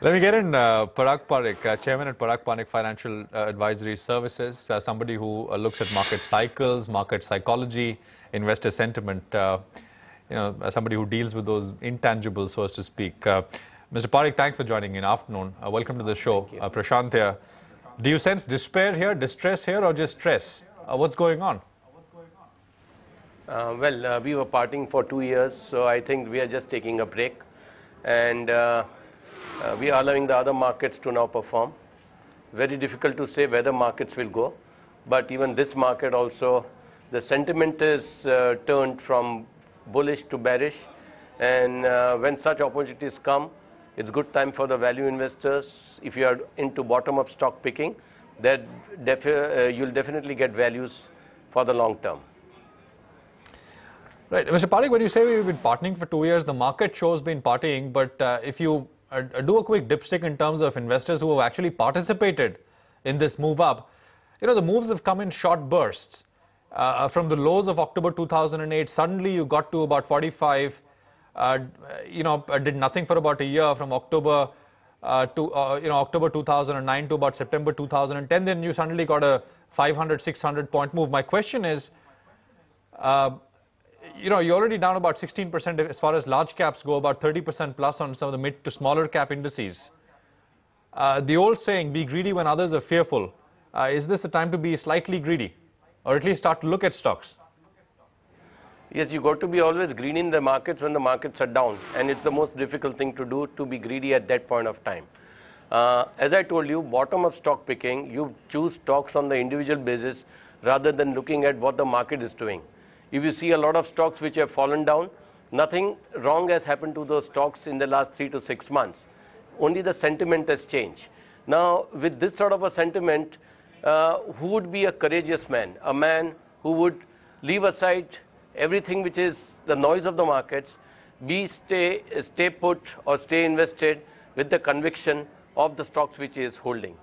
Let me get in Parag Parikh, Chairman at Parag Parikh Financial Advisory Services, somebody who looks at market cycles, market psychology, investor sentiment, somebody who deals with those intangibles, so as to speak. Mr. Parikh, thanks for joining in. Afternoon. Welcome to the show. Prashant here. Do you sense despair here, distress here, or just stress? What's going on? We were parting for 2 years, so I think we are just taking a break, and we are allowing the other markets to now perform. Very difficult to say where the markets will go, but even this market also, the sentiment is turned from bullish to bearish, and when such opportunities come, it's good time for the value investors. If you are into bottom-up stock picking, that you'll definitely get values for the long term. Right. Mr. Parikh, when you say we've been partying for 2 years, the market show's been partying, but if you do a quick dipstick in terms of investors who have actually participated in this move up, the moves have come in short bursts. From the lows of October 2008, suddenly you got to about 45, did nothing for about a year from October October 2009 to about September 2010, then you suddenly got a 500, 600 point move. My question is, you're already down about 16% as far as large caps go, about 30% plus on some of the mid to smaller cap indices. The old saying, be greedy when others are fearful. Is this the time to be slightly greedy, or at least start to look at stocks? Yes, you got to be always greedy in the markets when the markets are down, and it's the most difficult thing to do, to be greedy at that point of time. As I told you, bottom-up stock picking, you choose stocks on the individual basis rather than looking at what the market is doing. If you see a lot of stocks which have fallen down, nothing wrong has happened to those stocks in the last 3 to 6 months. Only the sentiment has changed. Now, with this sort of a sentiment, who would be a courageous man? A man who would leave aside everything which is the noise of the markets, stay put or stay invested with the conviction of the stocks which he is holding.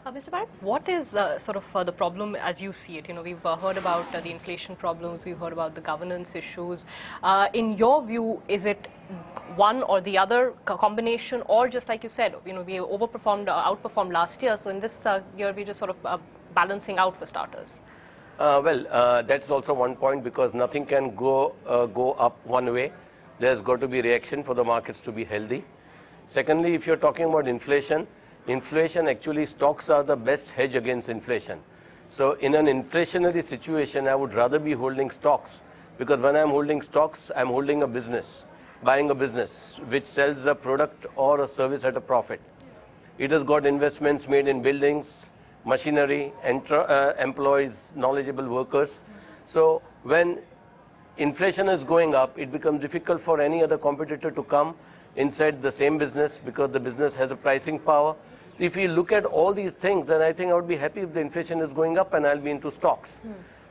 Mr. Parikh, what is the problem as you see it? We've heard about the inflation problems, we've heard about the governance issues. In your view, is it one or the other combination, or just like you said, we outperformed last year, so in this year we're just balancing out for starters? That's also one point, because nothing can go up one way. There's got to be reaction for the markets to be healthy. Secondly, if you're talking about inflation, actually stocks are the best hedge against inflation. So in an inflationary situation, I would rather be holding stocks, because when I'm holding stocks, I'm holding a business, buying a business which sells a product or a service at a profit. It has got investments made in buildings, machinery, employees, knowledgeable workers. So when inflation is going up, it becomes difficult for any other competitor to come inside the same business, because the business has a pricing power. So if you look at all these things, then I think I would be happy if the inflation is going up and I'll be into stocks.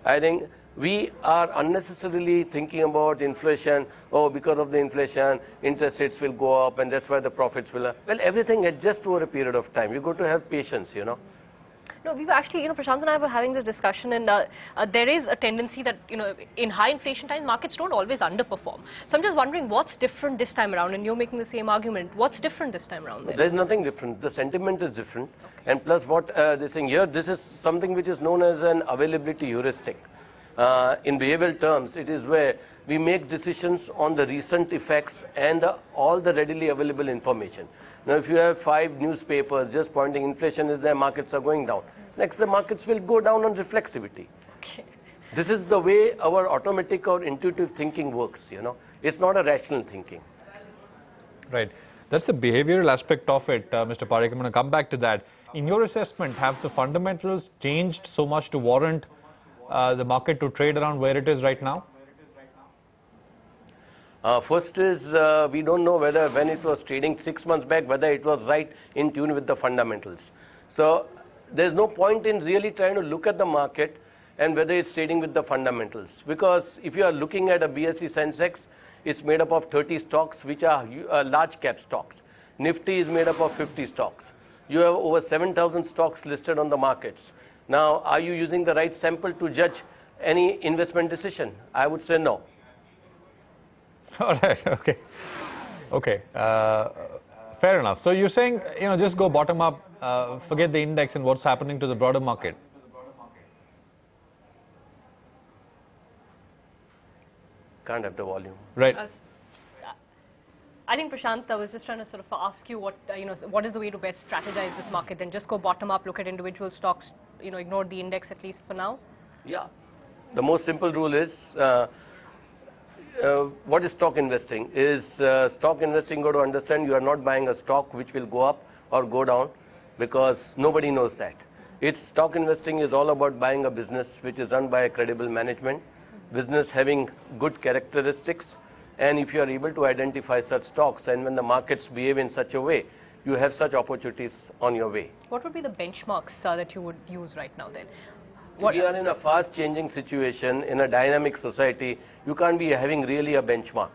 I think we are unnecessarily thinking about inflation. Oh, because of the inflation, interest rates will go up, and that's why the profits will. Well, everything adjusts over a period of time. You've got to have patience, No, we were actually, Prashant and I were having this discussion, and there is a tendency that, in high inflation times, markets don't always underperform. So I'm just wondering what's different this time around, and you're making the same argument. What's different this time around? There's nothing different. The sentiment is different. Okay. And plus what they're saying here, this is something which is known as an availability heuristic. In behavioral terms, it is where we make decisions on the recent effects and all the readily available information. Now, if you have 5 newspapers just pointing inflation is there, markets are going down. Next, the markets will go down on reflexivity. Okay. This is the way our automatic or intuitive thinking works, It's not a rational thinking. Right. That's the behavioral aspect of it, Mr. Parikh. I'm going to come back to that. In your assessment, have the fundamentals changed so much to warrant the market to trade around where it is right now? First is, we don't know whether when it was trading 6 months back, whether it was right in tune with the fundamentals. So there's no point in really trying to look at the market and whether it's trading with the fundamentals. Because if you are looking at a BSE Sensex, it's made up of 30 stocks which are large cap stocks. Nifty is made up of 50 stocks. You have over 7,000 stocks listed on the markets. Now, are you using the right sample to judge any investment decision? I would say no. All right. Okay. Fair enough. So you're saying, just go bottom up, forget the index and what's happening to the broader market. Can't have the volume. Right. I think, Prashant, I was just trying to sort of ask you what, what is the way to best strategize this market? Then just go bottom up, look at individual stocks, ignore the index at least for now? Yeah. The most simple rule is, what is stock investing? Is stock investing got to understand you are not buying a stock which will go up or go down, because nobody knows that. It's stock investing is all about buying a business which is run by a credible management, business having good characteristics, and if you are able to identify such stocks, and when the markets behave in such a way, you have such opportunities on your way. What would be the benchmarks that you would use right now then? We are in a fast changing situation, in a dynamic society. You can't be having really a benchmark.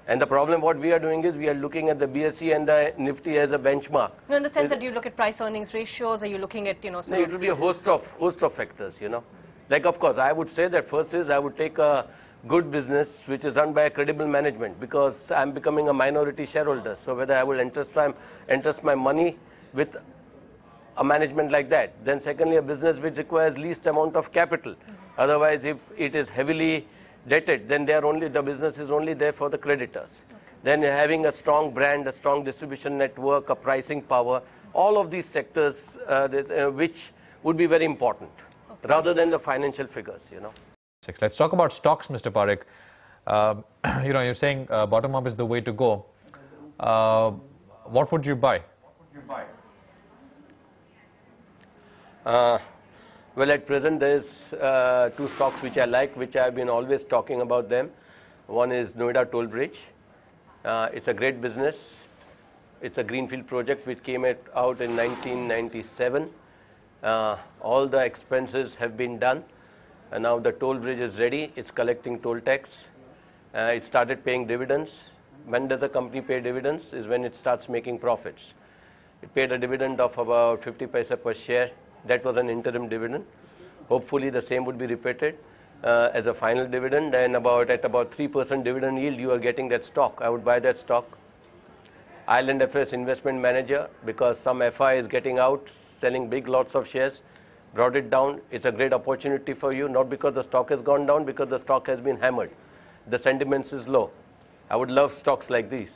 And the problem what we are doing is we are looking at the BSE and the Nifty as a benchmark. No, in the sense that you look at price earnings ratios, are you looking at, No, it will be a host of factors, Like, of course, I would say that first is I would take a good business which is run by a credible management, because I'm becoming a minority shareholder. So whether I will entrust my money with a management like that. Then secondly, a business which requires least amount of capital. Otherwise, if it is heavily debted, then the business is only there for the creditors. Then having a strong brand, a strong distribution network, a pricing power, all of these sectors which would be very important, rather than the financial figures, Let's talk about stocks, Mr. Parikh. You're saying bottom up is the way to go. What would you buy? Well, at present there is two stocks which I like, which I have been always talking about them. One is Noida Toll Bridge. It's a great business. It's a greenfield project which came out in 1997. All the expenses have been done, and now the toll bridge is ready. It's collecting toll tax. It started paying dividends. When does a company pay dividends? Is when it starts making profits. It paid a dividend of about 50 paisa per share. That was an interim dividend. Hopefully the same would be repeated as a final dividend, and at about 3% dividend yield you are getting that stock. I would buy that stock. Island FS investment manager, because some FI is getting out, selling big lots of shares, brought it down. It's a great opportunity for you, not because the stock has gone down, because the stock has been hammered. The sentiments is low. I would love stocks like these.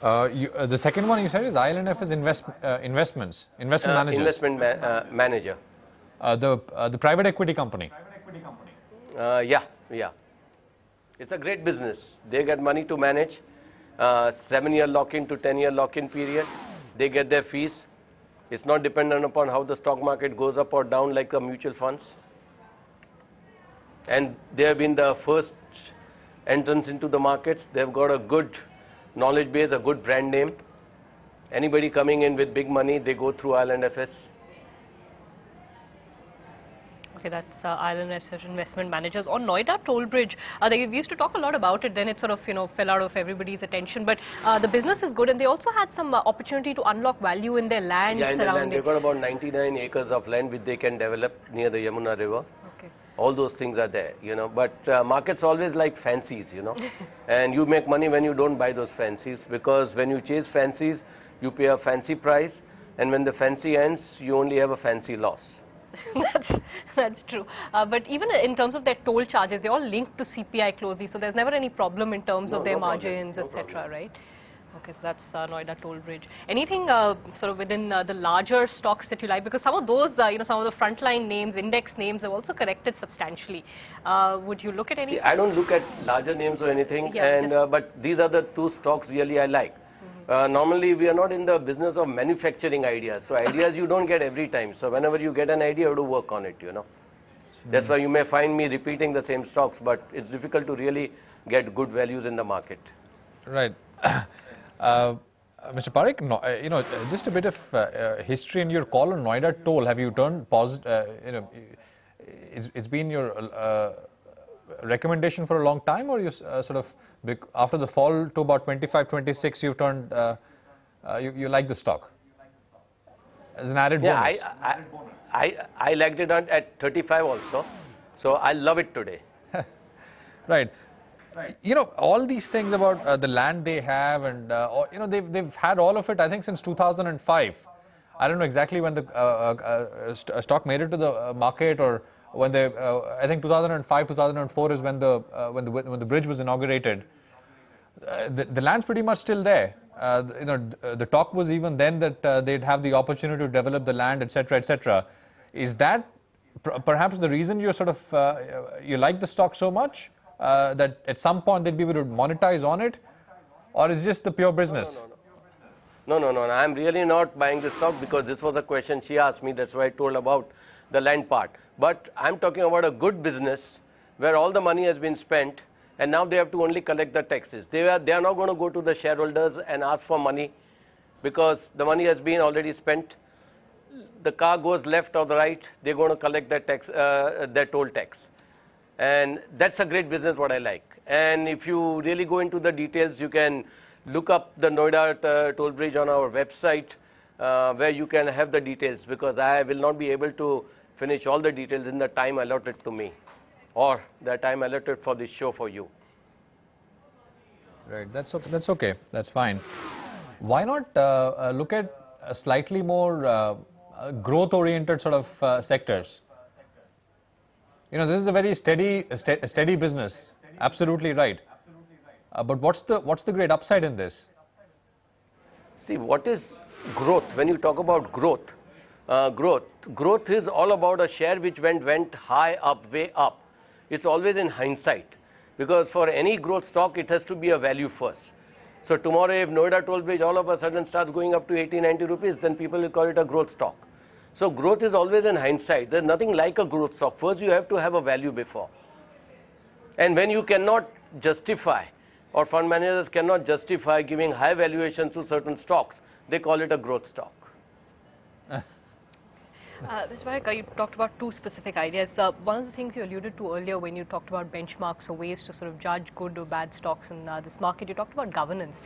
The second one you said is Island FS investment manager. Investment manager. The private equity company. Yeah. It's a great business. They get money to manage. 7-year lock-in to 10-year lock-in period. They get their fees. It's not dependent upon how the stock market goes up or down like the mutual funds. And they have been the first entrance into the markets. They've got a good knowledge base, a good brand name. Anybody coming in with big money, they go through Island FS. Okay, that's Island FS investment managers. On Noida Toll Bridge, we used to talk a lot about it, then it sort of, fell out of everybody's attention. But the business is good, and they also had some opportunity to unlock value in their land surrounding. They've got about 99 acres of land which they can develop near the Yamuna River. Okay. All those things are there, but markets always like fancies, and you make money when you don't buy those fancies, because when you chase fancies, you pay a fancy price, and when the fancy ends, you only have a fancy loss. That's true. But even in terms of their toll charges, they're all linked to CPI closely, so there's never any problem in terms of their margins, etc., right? Okay, so that's Noida Toll Bridge. Anything sort of within the larger stocks that you like? Because some of those, some of the frontline names, index names have also corrected substantially. Would you look at any? See, I don't look at larger names or anything, but these are the two stocks really I like. Normally, we are not in the business of manufacturing ideas. So ideas you don't get every time. So whenever you get an idea, you have to work on it, That's why you may find me repeating the same stocks, but it's difficult to really get good values in the market. Right. Mr. Parikh, just a bit of history in your call on Noida Toll. Have you turned positive? It's been your recommendation for a long time, or you sort of after the fall to about 25, 26, you've turned you like the stock as an added bonus? I liked it at 35 also, so I love it today. Right. You know, all these things about the land they have and, you know, they've had all of it, I think, since 2005. I don't know exactly when the stock made it to the market, or when they, I think 2005, 2004 is when the bridge was inaugurated. The land's pretty much still there. You know, the talk was even then that they'd have the opportunity to develop the land, etc., etc. Is that perhaps the reason you're sort of you like the stock so much, that at some point they'd be able to monetize on it, or is it just the pure business? No. I'm really not buying this stock, because this was a question she asked me. That's why I told about the land part. But I'm talking about a good business where all the money has been spent, and now they have to only collect the taxes. They are not going to go to the shareholders and ask for money, because the money has been already spent. The car goes left or the right, they're going to collect that tax, their toll tax. And that's a great business, what I like. And if you really go into the details, you can look up the Noida toll bridge on our website, where you can have the details, because I will not be able to finish all the details in the time allotted to me, or the time allotted for this show for you. Right, that's okay, that's fine. Why not look at a slightly more growth-oriented sort of sectors? You know, this is a very steady business. Absolutely right. But what's the great upside in this? See, what is growth? When you talk about growth, growth is all about a share which went high up, way up. It's always in hindsight, because for any growth stock, it has to be a value first. So tomorrow, if Noida toll bridge all of a sudden starts going up to 80, 90 rupees, then people will call it a growth stock. So growth is always in hindsight. There's nothing like a growth stock. First, you have to have a value before. And when you cannot justify, or fund managers cannot justify giving high valuations to certain stocks, they call it a growth stock. Mr. Parikh, you talked about two specific ideas. One of the things you alluded to earlier when you talked about benchmarks or ways to sort of judge good or bad stocks in this market, you talked about governance.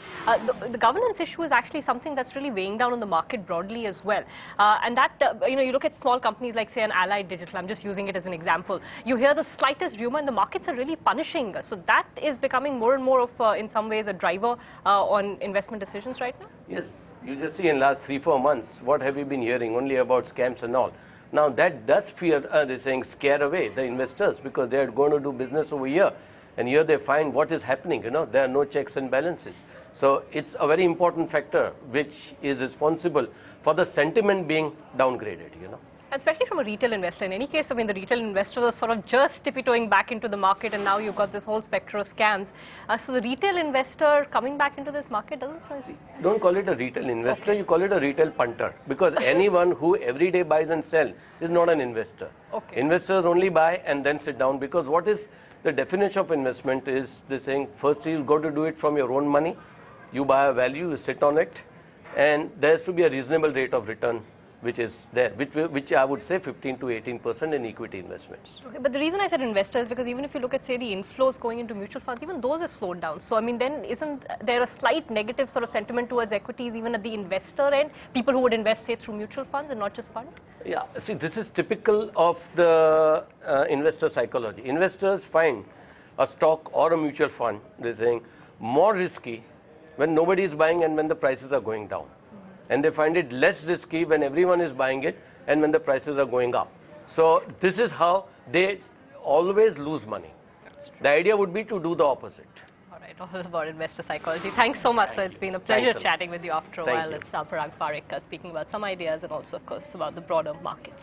The governance issue is actually something that's really weighing down on the market broadly as well. And that, you know, you look at small companies like, say, an Allied Digital, I'm just using it as an example. You hear the slightest rumor and the markets are really punishing. So that is becoming more and more of, in some ways, a driver on investment decisions right now? Yes. You just see in last 3-4 months, what have you been hearing? Only about scams and all. Now that does they're saying scare away the investors, because they are going to do business over here. And here they find what is happening, you know, there are no checks and balances. So it's a very important factor which is responsible for the sentiment being downgraded, you know. Especially from a retail investor. In any case, I mean, the retail investors are sort of just tippy-toeing back into the market, and now you've got this whole spectrum of scams. So the retail investor coming back into this market doesn't surprise you? Don't call it a retail investor, okay. You call it a retail punter. Because anyone who every day buys and sells is not an investor. Okay. Investors only buy and then sit down, because what is the definition of investment is they're saying, first you've got to do it from your own money. You buy a value, you sit on it, and there has to be a reasonable rate of return which is there, which I would say 15 to 18% in equity investments. Okay, but the reason I said investors is because even if you look at, say, the inflows going into mutual funds, even those have slowed down. So, I mean, then isn't there a slight negative sort of sentiment towards equities even at the investor end? People who would invest, say, through mutual funds and not just fund? Yeah, see, this is typical of the investor psychology. Investors find a stock or a mutual fund, they're saying, more risky when nobody is buying and when the prices are going down. And they find it less risky when everyone is buying it and when the prices are going up. So this is how they always lose money. The idea would be to do the opposite. All right, all about investor psychology. Thanks so much, sir. It's been a pleasure chatting with you after a while. It's Parag Parikh speaking about some ideas and also, of course, about the broader markets.